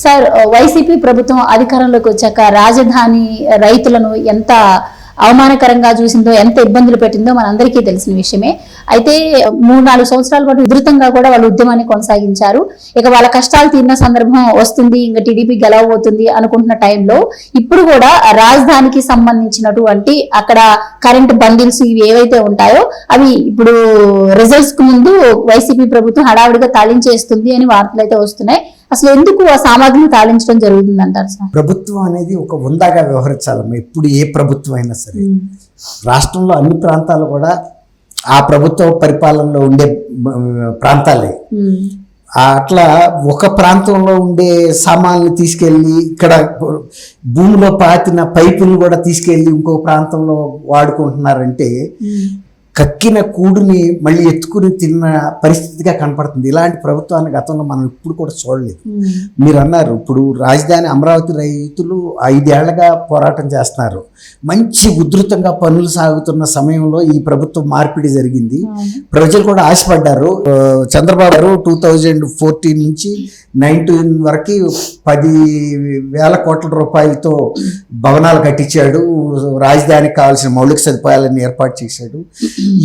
Sir, YCP ప్రభుత్వం అధికారంలోకి వచ్చాక రాజధాని రైతులను ఎంత అవమానకరంగా చూసిందో, ఎంత ఇబ్బందులు పెట్టిందో మనందరికీ తెలిసిన విషయమే. అయితే 3-4 సంవత్సరాల పాటు విస్తృతంగా కూడా వాళ్ళు ఉద్యమాన్ని కొనసాగించారు. ఇక వాళ్ళ కష్టాలు తీరిన సందర్భం వస్తుంది, ఇంకా టీడీపీ గెలవబోతుంది అనుకుంటున్న టైంలో ఇప్పుడు కూడా రాజధానికి సంబంధించినటువంటి అక్కడ కరెంట్ బండిల్స్ ఇవి ఏవైతే ఉంటాయో అవి ఇప్పుడు రిజల్ట్స్ కు ముందు వైసీపీ ప్రభుత్వం హడావుడిగా తాళించేస్తుంది అని వార్తలు అయితే వస్తున్నాయి. అసలు ఎందుకు ఆ సామాగ్రిని తాళించడం జరుగుతుంది అంటారు సార్? ప్రభుత్వం అనేది ఒక ఉందాగా వ్యవహరించాలమ్మా. ఎప్పుడు ఏ ప్రభుత్వం అయినా సరే రాష్ట్రంలో అన్ని ప్రాంతాలు కూడా ఆ ప్రభుత్వ పరిపాలనలో ఉండే ప్రాంతాలే. అట్లా ఒక ప్రాంతంలో ఉండే సామాన్లు తీసుకెళ్ళి ఇక్కడ భూమిలో పాతిన పైపులు కూడా తీసుకెళ్ళి ఇంకో ప్రాంతంలో వాడుకుంటున్నారంటే కక్కిన కూడుని మళ్ళీ ఎత్తుకుని తిన్న పరిస్థితిగా కనపడుతుంది. ఇలాంటి ప్రభుత్వాన్ని గతంలో మనం ఇప్పుడు కూడా చూడలేదు. మీరు అన్నారు, ఇప్పుడు రాజధాని అమరావతి రైతులు 5 ఏళ్లగా పోరాటం చేస్తున్నారు. మంచి ఉధృతంగా పనులు సాగుతున్న సమయంలో ఈ ప్రభుత్వం మార్పిడి జరిగింది. ప్రజలు కూడా ఆశపడ్డారు. చంద్రబాబు గారు 2014 నుంచి 19 వరకు 10,000 కోట్ల రూపాయలతో భవనాలు కట్టించాడు. రాజధానికి కావాల్సిన మౌలిక సదుపాయాలను ఏర్పాటు చేశాడు.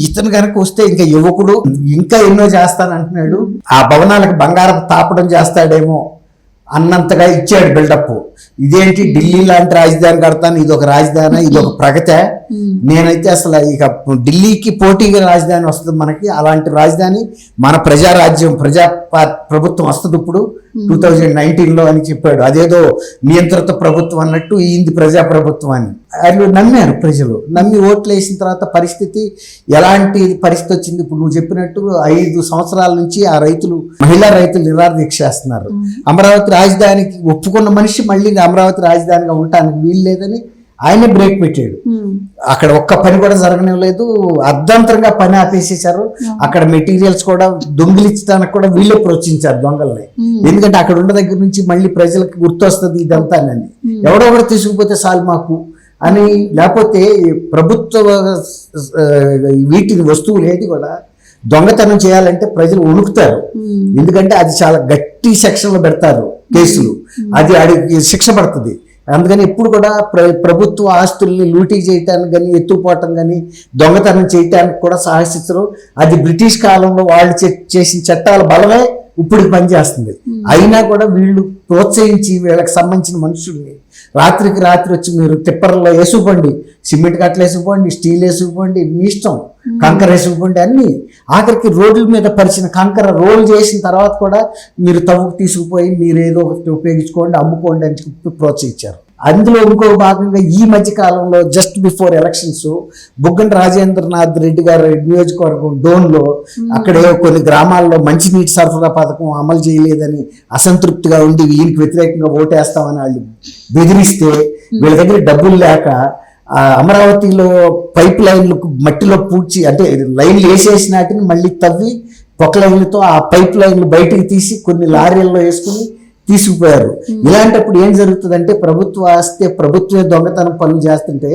ఇతను కనుక వస్తే ఇంకా యువకుడు ఇంకా ఎన్నో చేస్తానంటున్నాడు. ఆ భవనాలకు బంగారం తాపడం చేస్తాడేమో అన్నంతగా ఇచ్చాడు బిల్డప్. ఇదేంటి ఢిల్లీ లాంటి రాజధాని కడతాను, ఇది ఒక రాజధాని, ఇది ఒక ప్రగతే. నేనైతే అసలు ఇక ఢిల్లీకి పోటీగా రాజధాని వస్తుంది మనకి. అలాంటి రాజధాని మన ప్రజారాజ్యం ప్రభుత్వం వస్తుంది ఇప్పుడు 2019లో అని చెప్పాడు. అదేదో నియంత్రిత ప్రభుత్వం అన్నట్టు ఈ ప్రజాప్రభుత్వం అని వాళ్ళు నమ్మారు. ప్రజలు నమ్మి ఓట్లు వేసిన తర్వాత పరిస్థితి ఎలాంటి పరిస్థితి వచ్చింది? ఇప్పుడు నువ్వు చెప్పినట్టు 5 సంవత్సరాల నుంచి ఆ రైతులు, మహిళా రైతులు నిరాదీక్ష చేస్తున్నారు. అమరావతి రాజధానికి ఒప్పుకున్న మనిషి మళ్ళీ అమరావతి రాజధానిగా ఉండటానికి వీలు లేదని ఆయనే బ్రేక్ పెట్టాడు. అక్కడ ఒక్క పని కూడా జరగలేదు. అర్ధంతరంగా పని ఆపేసేశారు. అక్కడ మెటీరియల్స్ కూడా దొంగిలించడానికి కూడా వీళ్ళే ప్రోత్సహించారు దొంగల్ని. ఎందుకంటే అక్కడ ఉన్న దగ్గర నుంచి మళ్ళీ ప్రజలకు గుర్తొస్తుంది ఇదంతా అని. ఎవడో కూడా తీసుకుపోతే చాలు మాకు అని, లేకపోతే ప్రభుత్వ వీటిని వస్తువులు ఏది కూడా దొంగతనం చేయాలంటే ప్రజలు వణుకుతారు. ఎందుకంటే అది చాలా గట్టి సెక్షన్లో పెడతారు కేసులు, అది అడిగి శిక్ష పడుతుంది. అందుకని ఇప్పుడు కూడా ప్రభుత్వ ఆస్తుల్ని లూటీ చేయటానికి కానీ, ఎత్తుపోవటం కానీ, దొంగతనం చేయటానికి కూడా సాహసించరు. అది బ్రిటిష్ కాలంలో వాళ్ళు చేసిన చట్టాల బలమే ఇప్పుడు పనిచేస్తుంది. అయినా కూడా వీళ్ళు ప్రోత్సహించి వీళ్ళకి సంబంధించిన మనుషుల్ని రాత్రికి రాత్రి వచ్చి మీరు టిప్పర్లో వేసుకుపోండి, సిమెంట్ కట్టలు వేసుకుపోండి, స్టీల్ వేసుకుపోండి, మీ ఇష్టం, కంకర వేసుకుపోండి, అన్నీ. ఆఖరికి రోడ్ల మీద పరిచిన కంకర రోల్ చేసిన తర్వాత కూడా మీరు తవ్వుకు తీసుకుపోయి మీరు ఏదో ఒకటి ఉపయోగించుకోండి, అమ్ముకోండి అని చెప్పి ప్రోత్సహించారు. అందులో ఇంకో భాగంగా ఈ మధ్య కాలంలో just before elections Buggana Rajendranath Reddy గారి నియోజకవర్గం డోన్లో అక్కడే కొన్ని గ్రామాల్లో మంచినీటి సరఫరా పథకం అమలు చేయలేదని అసంతృప్తిగా ఉండి వీళ్ళకి వ్యతిరేకంగా ఓటేస్తామని వాళ్ళు బెదిరిస్తే వీళ్ళ దగ్గర డబ్బులు లేక అమరావతిలో పైప్ లైన్లకు మట్టిలో పూడ్చి, అంటే లైన్లు వేసేసిన వాటిని మళ్ళీ తవ్వి పొక్క లైన్లతో ఆ పైప్ లైన్లు బయటికి తీసి కొన్ని లారీల్లో వేసుకుని తీసుకుపోయారు. ఇలాంటప్పుడు ఏం జరుగుతుందంటే ప్రభుత్వ ఆస్తి ప్రభుత్వే దొంగతనం పనులు చేస్తుంటే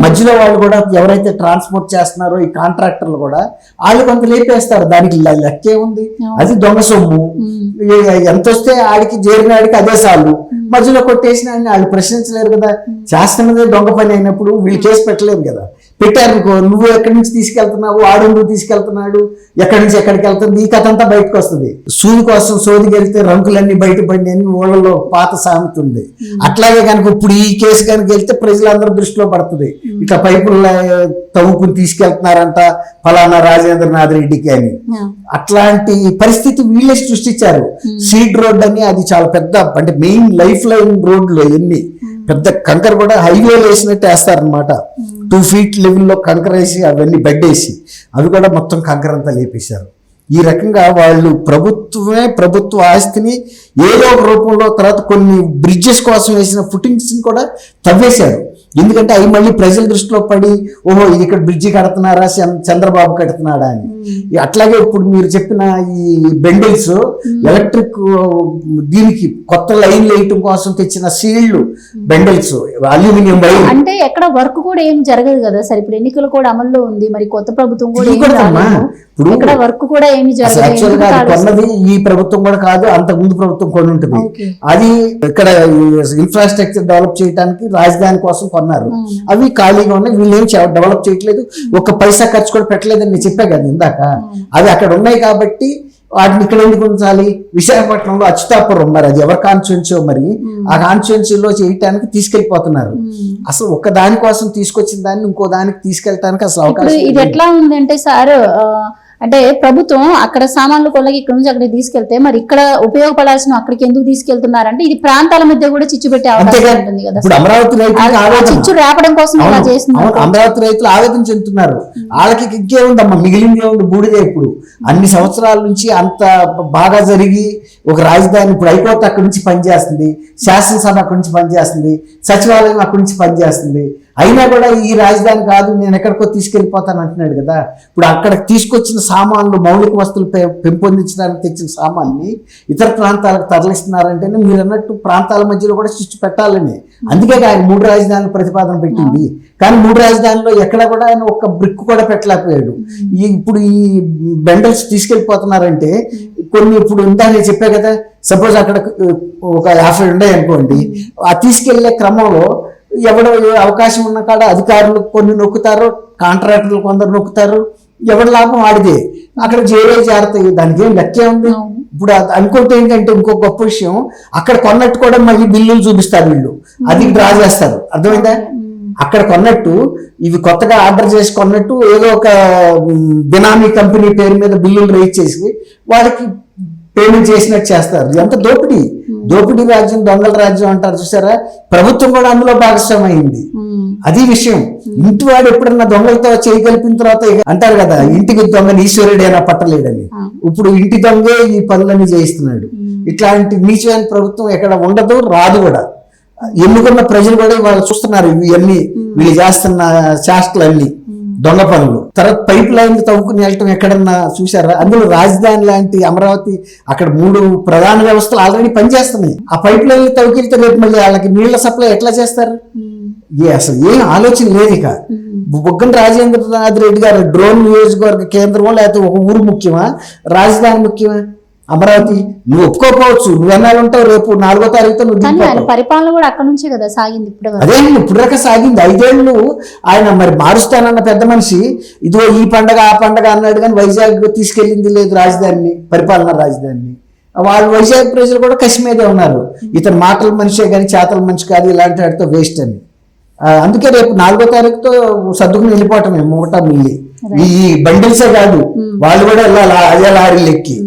మధ్యలో వాళ్ళు కూడా ఎవరైతే ట్రాన్స్పోర్ట్ చేస్తున్నారో ఈ కాంట్రాక్టర్లు కూడా వాళ్ళు కొంత లేపేస్తారు. దానికి లెక్కే ఉంది, అది దొంగ సొమ్ము. ఎంత వస్తే ఆడికి చేరినాడికి అదే సార్లు మధ్యలో కొట్టేసిన వాళ్ళు ప్రశ్నించలేరు కదా. చేస్తున్నదే దొంగ పని అయినప్పుడు వీళ్ళు కేసు పెట్టలేరు కదా. పెట్టారనుకో, నువ్వు ఎక్కడి నుంచి తీసుకెళ్తున్నావు, ఆడు తీసుకెళ్తున్నాడు, ఎక్కడి నుంచి ఎక్కడికి వెళ్తుంది, ఈ కథ అంతా బయటకు వస్తుంది. సూది కోసం సోది గెలిస్తే రంకులన్నీ బయటపడి అని ఊళ్ళలో పాత సామెత ఉంది. అట్లాగే కనుక ఇప్పుడు ఈ కేసు కనుక వెళ్తే ప్రజలందరూ దృష్టిలో పడుతుంది. ఇక పైపులు తవ్వుకుని తీసుకెళ్తున్నారంట ఫలానా రాజేంద్రనాథ్ రెడ్డికి అని. అట్లాంటి పరిస్థితి వీళ్ళే సృష్టించారు. సీడ్ రోడ్ అని, అది చాలా పెద్ద, అంటే మెయిన్ లైఫ్ లైన్ రోడ్లు ఎన్ని పెద్ద కంకర కూడా హైవేలు వేసినట్టు వేస్తారనమాట. 2 feet లెవెల్లో కంకర వేసి అవన్నీ బెడ్డేసి అవి కూడా మొత్తం కంకర అంతా లేపేశారు. ఈ రకంగా వాళ్ళు ప్రభుత్వ ఆస్తిని ఏదో ఒక రూపంలో, తర్వాత కొన్ని బ్రిడ్జెస్ కోసం వేసిన ఫుటింగ్స్ని కూడా తవ్వేశారు. ఎందుకంటే అవి మళ్ళీ ప్రజల దృష్టిలో పడి ఓహో ఇది ఇక్కడ బ్రిడ్జి కడుతున్నారా చంద్రబాబు కడుతున్నాడా అని. అట్లాగే ఇప్పుడు మీరు చెప్పిన ఈ బెండిల్స్ ఎలక్ట్రిక్ దీనికి కొత్త లైన్లు వేయటం కోసం తెచ్చిన సీళ్లు బెండిల్స్ అల్యూమినియం వైర్ అంటే ఎక్కడ వర్క్ కూడా ఏం జరగదు కదా సార్. ఇప్పుడు ఎన్నికలు కూడా అమల్లో ఉంది, మరి కొత్త ప్రభుత్వం కూడా ఏమీ ఇవ్వకూడదమ్మా. రాలేదు. ఇప్పుడు ఎక్కడ వర్క్ కూడా ఏమి జరగదు. యాక్చువల్ గా ఎందుకు అది కొన్నది ఈ ప్రభుత్వం కూడా కాదు, అంతకు ముందు ప్రభుత్వం కొని ఉంటుంది. Okay. అది ఇక్కడ ఇన్ఫ్రాస్ట్రక్చర్ డెవలప్ చేయడానికి రాజధాని కోసం కొన్నారు. అవి ఖాళీగా ఉన్నాయి, వీళ్ళు ఏం డెవలప్ చేయట్లేదు, ఒక్క పైసా ఖర్చు కూడా పెట్టలేదని నేను చెప్పా కదా ఇందాక. అవి అక్కడ ఉన్నాయి కాబట్టి వాటిని ఇక్కడ ఎందుకు ఉంచాలి? విశాఖపట్నంలో అచ్యుతాపురం, మరి అది ఎవరి కాన్స్టిట్యున్సీ, మరి ఆ కాన్స్టిట్యున్సీలో చేయటానికి తీసుకెళ్లిపోతున్నారు. అసలు ఒక్క దాని కోసం తీసుకొచ్చిన దాన్ని ఇంకో దానికి తీసుకెళ్ళటానికి అసలు ఇప్పుడు అవకాశం ఇది ఎట్లా ఉందంటే సార్, అంటే ప్రభుత్వం అక్కడ సామాన్లు కొల్లకి ఇక్కడ నుంచి అక్కడికి తీసుకెళ్తే మరి ఇక్కడ ఉపయోగపడాల్సిన అక్కడికి ఎందుకు తీసుకెళ్తున్నారంటే ఇది ప్రాంతాల మధ్య కూడా చిచ్చు పెట్టే అవకాశం ఉంటుంది కదా. ఇప్పుడు అమరావతి రైతులకు ఆవేదన, చిచ్చు రేపడం కోసం ఇలా చేస్తున్నారు. అమరావతి రైతులు ఆవేదన చెందుతున్నారు. వాళ్ళకి ఇంకేముందమ్మా, మిగిలింది ఏముంది, బూడిదే. ఇప్పుడు అన్ని సంవత్సరాల నుంచి అంత బాగా జరిగి ఒక రాజధాని, ఇప్పుడు హైకోర్టు అక్కడి నుంచి పనిచేస్తుంది, శాసనసభ అక్కడి నుంచి పనిచేస్తుంది, సచివాలయం అక్కడి నుంచి పనిచేస్తుంది. అయినా కూడా ఈ రాజధాని కాదు, నేను ఎక్కడికో తీసుకెళ్ళిపోతాను అంటున్నాడు కదా. ఇప్పుడు అక్కడ తీసుకొచ్చిన సామాన్లు, మౌలిక వస్తువులు పెంపొందించడానికి తెచ్చిన సామాన్ని ఇతర ప్రాంతాలకు తరలిస్తున్నారంటేనే మీరు అన్నట్టు ప్రాంతాల మధ్యలో కూడా చిచ్చు పెట్టాలని. అందుకే ఆయన 3 రాజధానుల ప్రతిపాదన పెట్టింది. కానీ 3 రాజధానుల్లో ఎక్కడ కూడా ఆయన ఒక్క బ్రిక్ కూడా పెట్టలేకపోయాడు. ఇప్పుడు ఈ బెండల్స్ తీసుకెళ్ళిపోతున్నారంటే కొన్ని, ఇప్పుడు ఇందా నేను చెప్పా కదా, సపోజ్ అక్కడ ఒక 50 ఉన్నాయి అనుకోండి, ఆ తీసుకెళ్లే క్రమంలో ఎవడో అవకాశం ఉన్న కాడ అధికారులు కొన్ని నొక్కుతారు, కాంట్రాక్టర్లు కొందరు నొక్కుతారు, ఎవరి లాభం ఆడిదే. అక్కడ జైలు చేరతాయి, దానికి ఏం లెక్కే ఉంది. ఇప్పుడు అనుకుంటే ఏంటంటే ఇంకో గొప్ప విషయం, అక్కడ కొన్నట్టు కూడా మళ్ళీ బిల్లులు చూపిస్తారు వీళ్ళు, అది డ్రా చేస్తారు. అర్థమైందా? అక్కడ కొన్నట్టు ఇవి కొత్తగా ఆర్డర్ చేసి కొన్నట్టు ఏదో ఒక బినామీ కంపెనీ పేరు మీద బిల్లులు రేజ్ చేసి వాళ్ళకి పేమెంట్ చేసినట్టు చేస్తారు. ఎంత దోపిడీ, దోపిడీ రాజ్యం, దొంగల రాజ్యం అంటారు చూసారా. ప్రభుత్వం కూడా అందులో భాగస్వామైంది. అది విషయం. ఇంటి వాడు ఎప్పుడన్నా దొంగలతో చేయి కలిపిన తర్వాత అంటారు కదా, ఇంటికి దొంగని ఈశ్వరుడైనా పట్టలేడని. ఇప్పుడు ఇంటి దొంగే ఈ పనులన్నీ చేయిస్తున్నాడు. ఇట్లాంటి నీచమైన ప్రభుత్వం ఎక్కడ ఉండదు, రాదు కూడా. ఎన్నుకున్న ప్రజలు కూడా వాళ్ళు చూస్తున్నారు ఇవన్నీ, వీళ్ళు చేస్తున్న చేష్టలన్నీ, దొంగ పనులు. తర్వాత పైప్ లైన్ తవ్వుకుని వెళ్ళటం ఎక్కడన్నా చూసారా? అందులో రాజధాని లాంటి అమరావతి, అక్కడ 3 ప్రధాన వ్యవస్థలు ఆల్రెడీ పనిచేస్తున్నాయి. ఆ పైప్ లైన్ తవ్వుకెళ్తే రేపు మళ్ళీ వాళ్ళకి నీళ్ల సప్లై ఎట్లా చేస్తారు? అసలు ఏం ఆలోచన లేదు. ఇక బుగ్గన రాజేంద్రనాథ్ రెడ్డి గారు డ్రోన్ నియోజకవర్గ కేంద్రమో లేకపోతే ఒక ఊరు ముఖ్యమా, రాజధాని ముఖ్యమా? అమరావతి నువ్వు ఒప్పుకోకపోవచ్చు, నువ్వు ఎన్నాళ్ళు ఉంటావు, రేపు 4వ తారీఖుతో నువ్వు పరిపాలన కూడా అక్కడ నుంచే కదా సాగింది. అదే ఇప్పుడు దాకా సాగింది. 5 ఏళ్ళు ఆయన మరి మారుస్తానన్న పెద్ద మనిషి ఇదిగో ఈ పండగ ఆ పండగ అన్నాడు, కానీ వైజాగ్ తీసుకెళ్ళింది లేదు రాజధానిని, పరిపాలన రాజధానిని. వాళ్ళు వైజాగ్ ప్రజలు కూడా కసి మీదే ఉన్నారు, ఇతను మాటల మనిషే కానీ చేతల మనిషి కాదు, ఇలాంటి వాటితో వేస్ట్ అని. అందుకే రేపు 4వ తారీఖుతో సర్దుకుని వెళ్ళిపోవటమే మూట మిల్లి. ఈ బండిల్సే కాదు, వాళ్ళు కూడా వెళ్ళాలి అదే లారీలు ఎక్కి.